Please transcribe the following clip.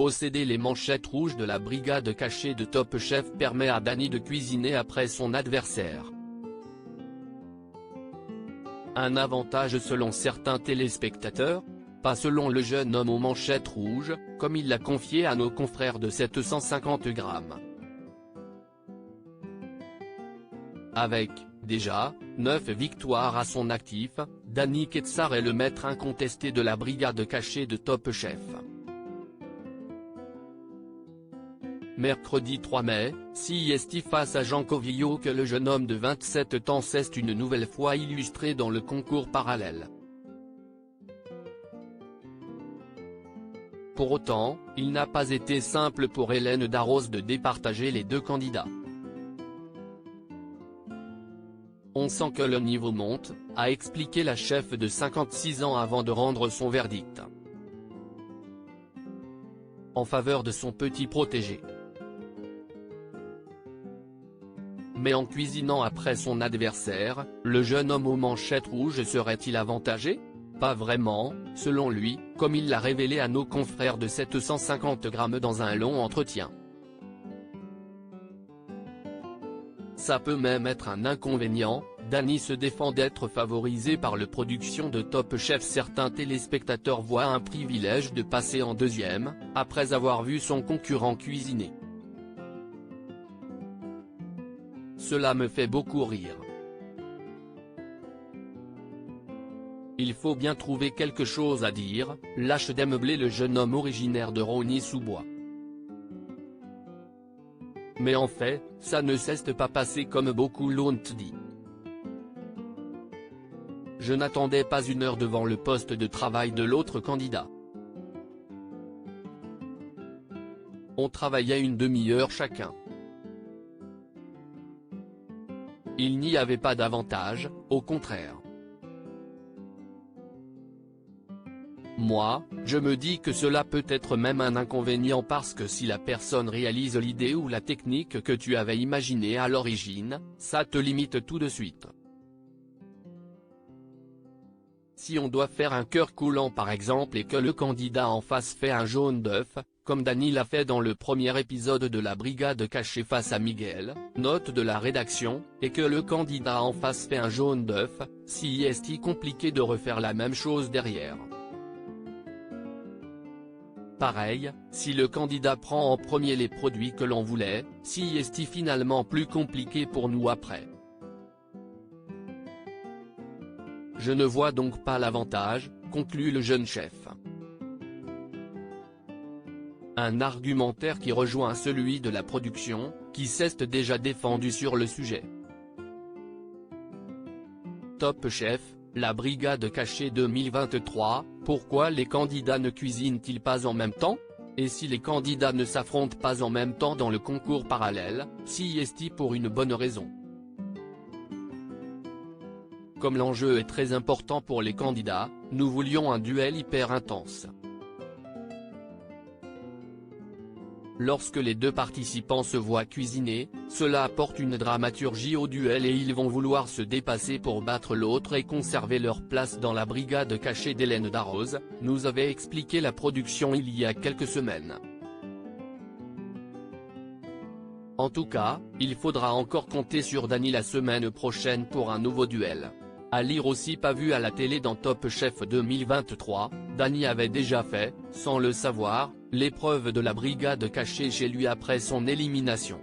Posséder les manchettes rouges de la brigade cachée de Top Chef permet à Dany de cuisiner après son adversaire. Un avantage selon certains téléspectateurs? Pas selon le jeune homme aux manchettes rouges, comme il l'a confié à nos confrères de 750 grammes. Avec, déjà, 9 victoires à son actif, Dany Ketsar est le maître incontesté de la brigade cachée de Top Chef. Mercredi 3 mai, CIST face à Jean Covillo que le jeune homme de 27 ans s'est une nouvelle fois illustré dans le concours parallèle. Pour autant, il n'a pas été simple pour Hélène Darroze de départager les deux candidats. On sent que le niveau monte, a expliqué la chef de 56 ans avant de rendre son verdict en faveur de son petit protégé. Mais en cuisinant après son adversaire, le jeune homme aux manchettes rouges serait-il avantagé? Pas vraiment, selon lui, comme il l'a révélé à nos confrères de 750 grammes dans un long entretien. Ça peut même être un inconvénient, Dany se défend d'être favorisé par le production de Top Chef. Certains téléspectateurs voient un privilège de passer en deuxième, après avoir vu son concurrent cuisiner. Cela me fait beaucoup rire. Il faut bien trouver quelque chose à dire, lâche démeubler le jeune homme originaire de Rosny-sous-Bois. Mais en fait, ça ne s'est pas passé comme beaucoup l'ont dit. Je n'attendais pas une heure devant le poste de travail de l'autre candidat. On travaillait une demi-heure chacun. Il n'y avait pas d'avantage, au contraire. Moi, je me dis que cela peut être même un inconvénient parce que si la personne réalise l'idée ou la technique que tu avais imaginée à l'origine, ça te limite tout de suite. Si on doit faire un cœur coulant par exemple et que le candidat en face fait un jaune d'œuf, comme Dany l'a fait dans le premier épisode de la brigade cachée face à Miguel, note de la rédaction, et que le candidat en face fait un jaune d'œuf, si est-il compliqué de refaire la même chose derrière. Pareil, si le candidat prend en premier les produits que l'on voulait, si est-il finalement plus compliqué pour nous après. Je ne vois donc pas l'avantage, conclut le jeune chef. Un argumentaire qui rejoint celui de la production, qui s'est déjà défendu sur le sujet. Top Chef, la brigade cachée 2023, pourquoi les candidats ne cuisinent-ils pas en même temps? Et si les candidats ne s'affrontent pas en même temps dans le concours parallèle, si est-il pour une bonne raison. Comme l'enjeu est très important pour les candidats, nous voulions un duel hyper intense. Lorsque les deux participants se voient cuisiner, cela apporte une dramaturgie au duel et ils vont vouloir se dépasser pour battre l'autre et conserver leur place dans la brigade cachée d'Hélène Darroze, nous avait expliqué la production il y a quelques semaines. En tout cas, il faudra encore compter sur Dany la semaine prochaine pour un nouveau duel. À lire aussi pas vu à la télé dans Top Chef 2023, Dany avait déjà fait, sans le savoir, l'épreuve de la brigade cachée chez lui après son élimination.